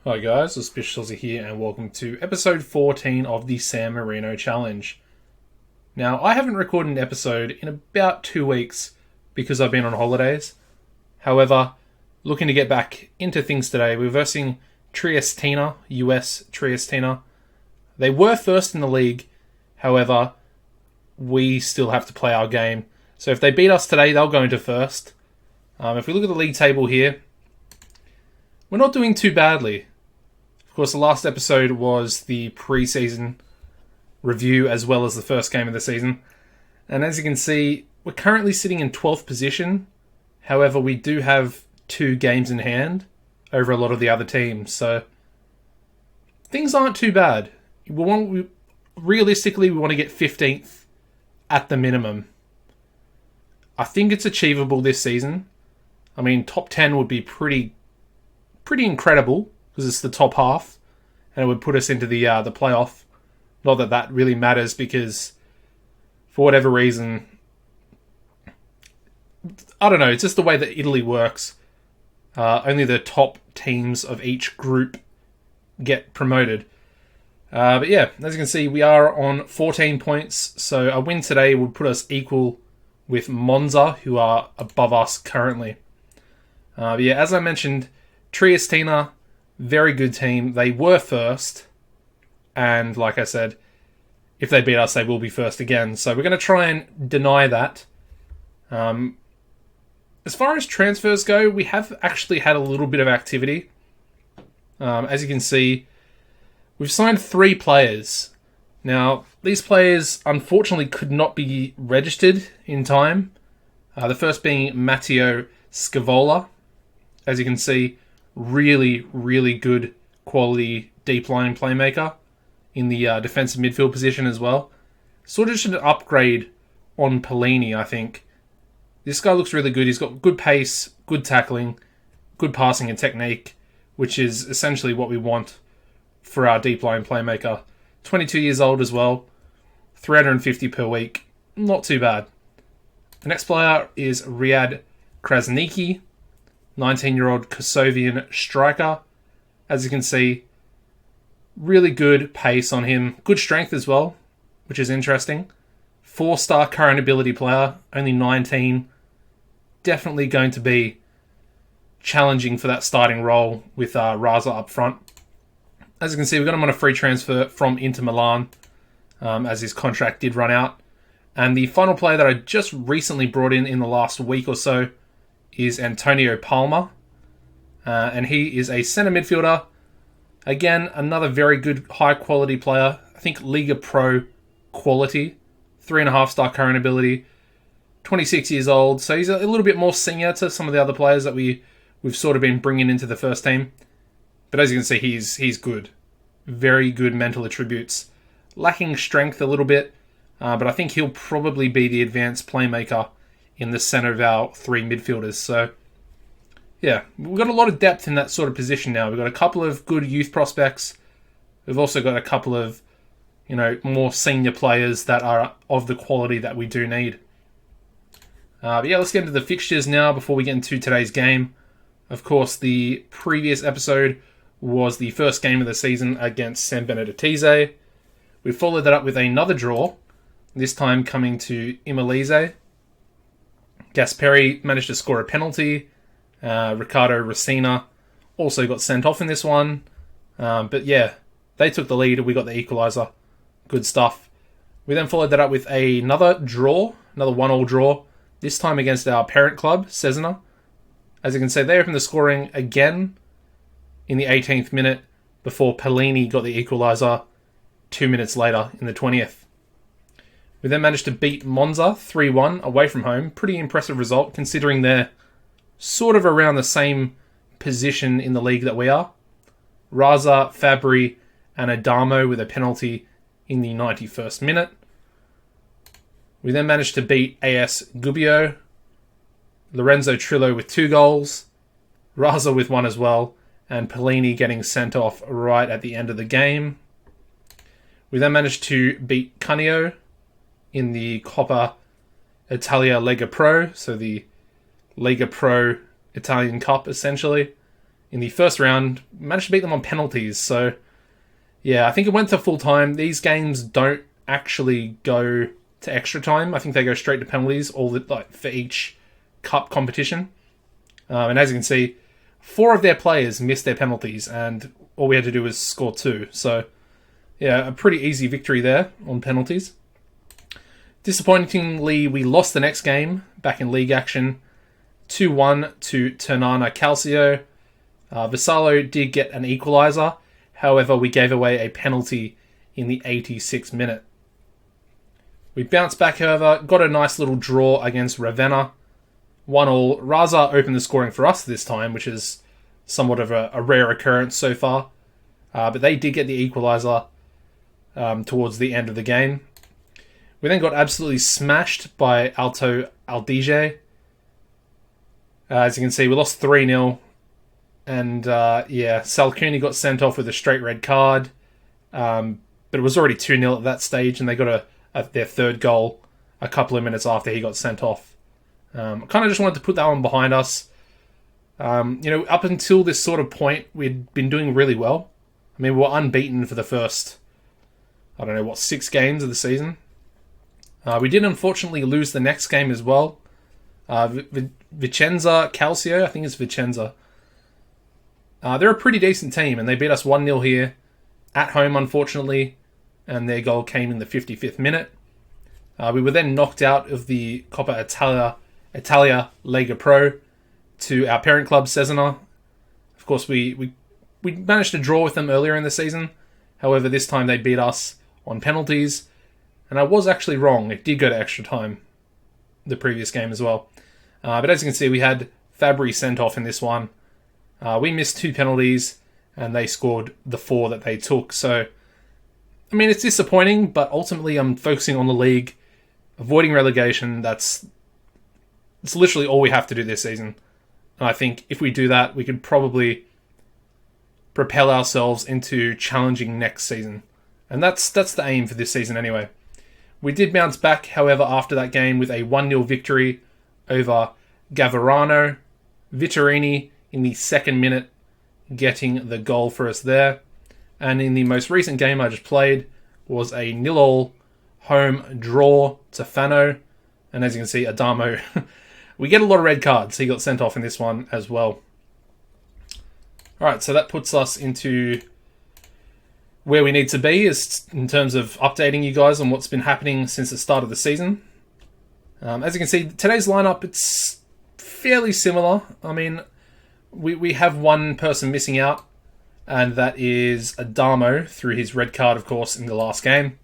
Hi guys, AuspiciousAussie here and welcome to episode 14 of the San Marino Challenge. Now, I haven't recorded an episode in about 2 weeks because I've been on holidays. However, looking to get back into things today, we're versing Triestina, US Triestina. They were first in the league, however, we still have to play our game. So if they beat us today, they'll go into first. If we look at the league table here, we're not doing too badly. Of course, the last episode was the pre-season review as well as the first game of the season. And as you can see, we're currently sitting in 12th position. However, we do have 2 games in hand over a lot of the other teams. So things aren't too bad. Realistically, we want to get 15th at the minimum. I think it's achievable this season. I mean, top 10 would be pretty incredible because it's the top half, and it would put us into the playoff. Not that that really matters because, for whatever reason, I don't know. It's just the way that Italy works. Only the top teams of each group get promoted. But yeah, as you can see, we are on 14 points. So a win today would put us equal with Monza, who are above us currently. But yeah, as I mentioned, Triestina, very good team. They were first. And like I said, if they beat us, they will be first again. So we're going to try and deny that. As far as transfers go, we have actually had a little bit of activity. As you can see, we've signed 3 players. Now, these players unfortunately could not be registered in time. The first being Matteo Scavola. As you can see, really good quality deep line playmaker in the defensive midfield position as well. Sort of just an upgrade on Pellini, I think. This guy looks really good. He's got good pace, good tackling, good passing and technique, which is essentially what we want for our deep line playmaker. 22 years old as well, 350 per week. Not too bad. The next player is Riyad Krasniki, 19-year-old Kosovian striker. As you can see, really good pace on him. Good strength as well, which is interesting. 4-star current ability player, only 19. Definitely going to be challenging for that starting role with Raza up front. As you can see, we got him on a free transfer from Inter Milan, as his contract did run out. And the final player that I just recently brought in the last week or so is Antonio Palma. And he is a centre midfielder. Again, another very good, high-quality player. I think Liga Pro quality. 3.5-star current ability. 26 years old. So he's a little bit more senior to some of the other players that we've sort of been bringing into the first team. But as you can see, he's good. Very good mental attributes. Lacking strength a little bit. But I think he'll probably be the advanced playmaker in the centre of our 3 midfielders. So, yeah, we've got a lot of depth in that sort of position now. We've got a couple of good youth prospects. We've also got a couple of, more senior players that are of the quality that we do need. But yeah, let's get into the fixtures now before we get into today's game. Of course, the previous episode was the first game of the season against San Benedetese. We followed that up with another draw, this time coming to Imolese. Gasperi managed to score a penalty. Riccardo Rosina also got sent off in this one. But yeah, they took the lead. We got the equaliser. Good stuff. We then followed that up with another draw, another 1-1 draw, this time against our parent club, Cesena. As you can see, they opened the scoring again in the 18th minute before Pellini got the equaliser 2 minutes later in the 20th. We then managed to beat Monza 3-1 away from home. Pretty impressive result considering they're sort of around the same position in the league that we are. Raza, Fabri and Adamo with a penalty in the 91st minute. We then managed to beat AS Gubbio. Lorenzo Trillo with 2 goals. Raza with 1 as well. And Pellini getting sent off right at the end of the game. We then managed to beat Cuneo in the Coppa Italia Lega Pro, so the Lega Pro Italian Cup, essentially, in the first round. Managed to beat them on penalties. So, yeah, I think it went to full time. These games don't actually go to extra time. I think they go straight to penalties for each cup competition. And as you can see, 4 of their players missed their penalties, and all we had to do was score 2. So, yeah, a pretty easy victory there on penalties. Disappointingly, we lost the next game back in league action, 2-1 to Ternana Calcio. Vassallo did get an equaliser. However, we gave away a penalty in the 86th minute. We bounced back, however, got a nice little draw against Ravenna. 1-1. Raza opened the scoring for us this time, which is somewhat of a rare occurrence so far. But they did get the equaliser towards the end of the game. We then got absolutely smashed by Alto Adige. As you can see, we lost 3-0. And, Salcuni got sent off with a straight red card. But it was already 2-0 at that stage, and they got their third goal a couple of minutes after he got sent off. I kind of just wanted to put that one behind us. Up until this sort of point, we'd been doing really well. I mean, we were unbeaten for the first, 6 games of the season. We did unfortunately lose the next game as well. Vicenza Calcio, I think it's Vicenza. They're a pretty decent team, and they beat us 1-0 here at home, unfortunately, and their goal came in the 55th minute. We were then knocked out of the Coppa Italia Lega Pro to our parent club, Cesena. Of course, we managed to draw with them earlier in the season. However, this time they beat us on penalties. And I was actually wrong. It did go to extra time, the previous game as well. But as you can see, we had Fabry sent off in this one. We missed 2 penalties, and they scored the 4 that they took. So, I mean, it's disappointing, but ultimately I'm focusing on the league, avoiding relegation. It's literally all we have to do this season. And I think if we do that, we could probably propel ourselves into challenging next season. And that's the aim for this season anyway. We did bounce back, however, after that game with a 1-0 victory over Gavarano. Vittorini in the 2nd minute getting the goal for us there. And in the most recent game I just played was a 0-0 home draw to Fano. And as you can see, Adamo, we get a lot of red cards. He got sent off in this one as well. Alright, so that puts us into where we need to be is in terms of updating you guys on what's been happening since the start of the season. As you can see, today's lineup, it's fairly similar. I mean, we have one person missing out, and that is Adamo through his red card, of course, in the last game.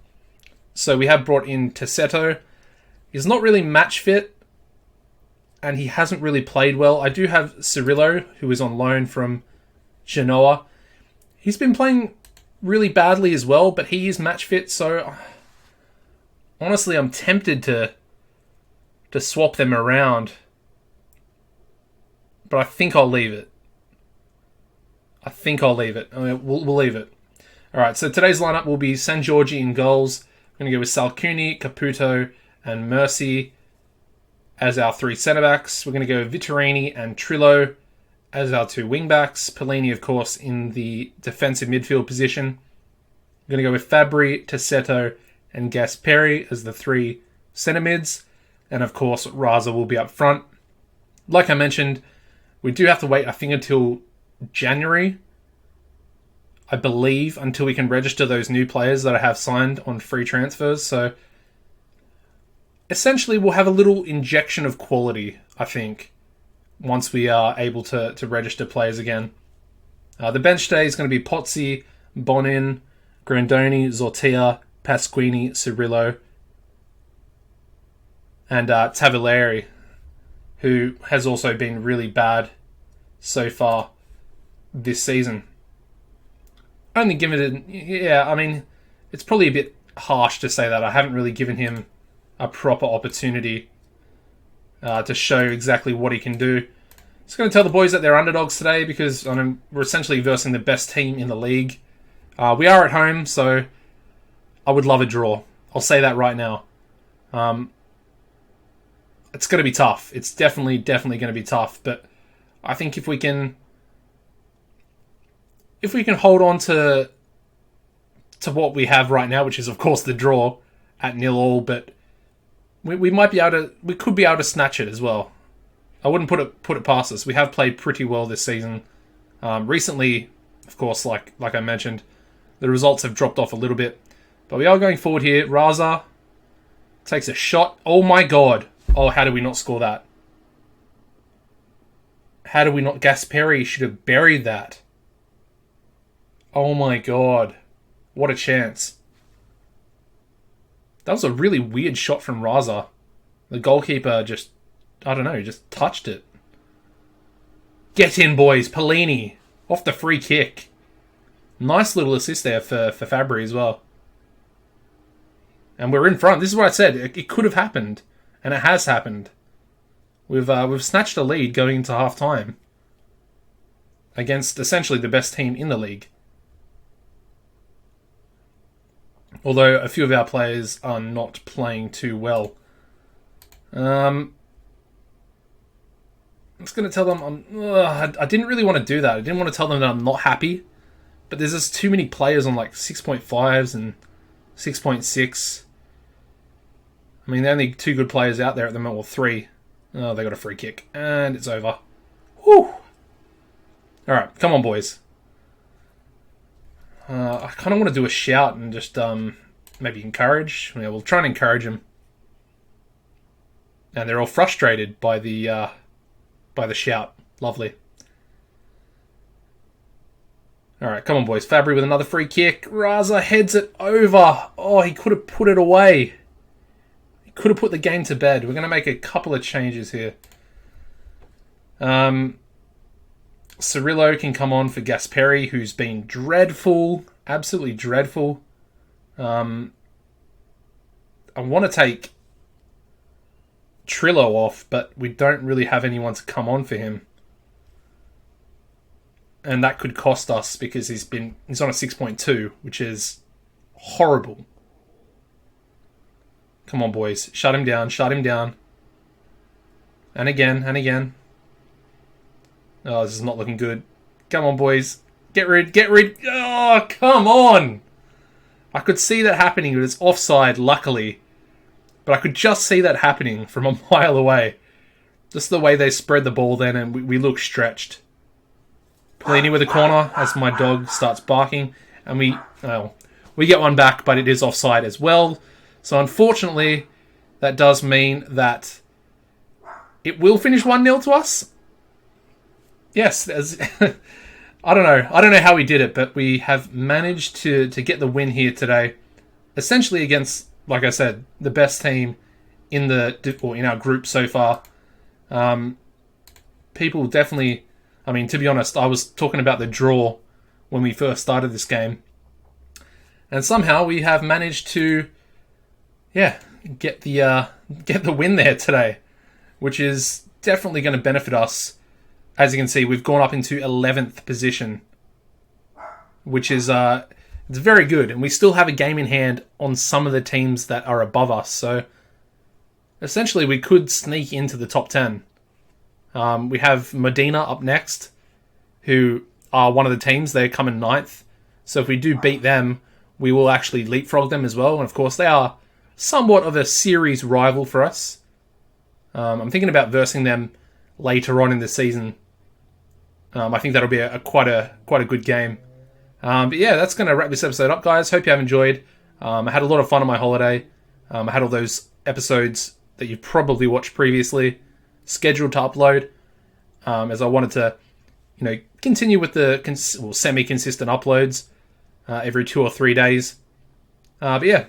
So we have brought in Tessetto. He's not really match fit, and he hasn't really played well. I do have Cirillo, who is on loan from Genoa. He's been playing really badly as well, but he is match fit, so honestly, I'm tempted to swap them around. But I think I'll leave it. I mean, we'll leave it. Alright, so today's lineup will be San Giorgi in goals. We're going to go with Salcuni, Caputo, and Mercy as our 3 centre-backs. We're going to go with Vittorini and Trillo as our 2 wing-backs. Pellini, of course, in the defensive midfield position. We're going to go with Fabry, Tessetto, and Gasperi as the 3 centre-mids. And, of course, Raza will be up front. Like I mentioned, we do have to wait, I think, until January, I believe, until we can register those new players that I have signed on free transfers. So, essentially, we'll have a little injection of quality, I think, once we are able to register players again. The bench today is going to be Pozzi, Bonin, Grandoni, Zortea, Pasquini, Cirillo, and Tavolieri, who has also been really bad so far this season. Only given it, it's probably a bit harsh to say that. I haven't really given him a proper opportunity to show exactly what he can do. Just going to tell the boys that they're underdogs today because we're essentially versing the best team in the league. We are at home, so I would love a draw. I'll say that right now. It's going to be tough. It's definitely going to be tough. But I think if we can if we can hold on to what we have right now, which is of course the draw at 0-0, but we might be able to. We could be able to snatch it as well. I wouldn't put it past us. We have played pretty well this season. Recently, of course, like I mentioned, the results have dropped off a little bit, but we are going forward here. Raza takes a shot. Oh my god! Oh, how did we not score that? How did we not? Gasperi should have buried that. Oh my god. What a chance. That was a really weird shot from Raza. The goalkeeper just, I don't know, just touched it. Get in, boys. Pellini. Off the free kick. Nice little assist there for Fabry as well. And we're in front. This is what I said. It could have happened. And it has happened. We've snatched a lead going into half-time. Against essentially the best team in the league. Although a few of our players are not playing too well. I'm just going to tell them I didn't really want to do that. I didn't want to tell them that I'm not happy. But there's just too many players on like 6.5s and 6.6. I mean, the only two good players out there at the moment, well, three. Oh, they got a free kick. And it's over. Whew. Alright, come on, boys. I kind of want to do a shout and just maybe encourage. Yeah, we'll try and encourage them. And they're all frustrated by the shout. Lovely. Alright, come on, boys. Fabry with another free kick. Raza heads it over. Oh, he could have put it away. He could have put the game to bed. We're going to make a couple of changes here. Cirillo can come on for Gasperi, who's been dreadful. Absolutely dreadful. I want to take Trillo off, but we don't really have anyone to come on for him. And that could cost us because he's on a 6.2, which is horrible. Come on, boys. Shut him down. Shut him down. And again. And again. Oh, this is not looking good. Come on, boys. Get rid. Get rid. Oh, come on. I could see that happening, but it's offside, luckily. But I could just see that happening from a mile away. Just the way they spread the ball then, and we look stretched. Pellini with a corner as my dog starts barking. And we get one back, but it is offside as well. So unfortunately, that does mean that it will finish 1-0 to us. Yes, I don't know. I don't know how we did it, but we have managed to get the win here today. Essentially against, like I said, the best team in our group so far. People definitely, I mean, to be honest, I was talking about the draw when we first started this game. And somehow we have managed to, get the win there today, which is definitely going to benefit us. As you can see, we've gone up into 11th position, which is it's very good. And we still have a game in hand on some of the teams that are above us. So essentially, we could sneak into the top 10. We have Medina up next, who are one of the teams. They're coming 9th. So if we do beat them, we will actually leapfrog them as well. And of course, they are somewhat of a series rival for us. I'm thinking about versing them later on in the season. I think that'll be quite a good game. But yeah, that's going to wrap this episode up, guys. Hope you have enjoyed. I had a lot of fun on my holiday. I had all those episodes that you've probably watched previously scheduled to upload, as I wanted to, continue with the semi-consistent uploads every 2 or 3 days. But yeah,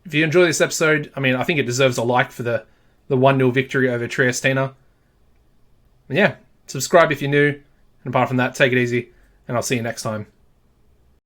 if you enjoy this episode, I mean, I think it deserves a like for the 1-0 victory over Triestina. And yeah, subscribe if you're new. And apart from that, take it easy, and I'll see you next time.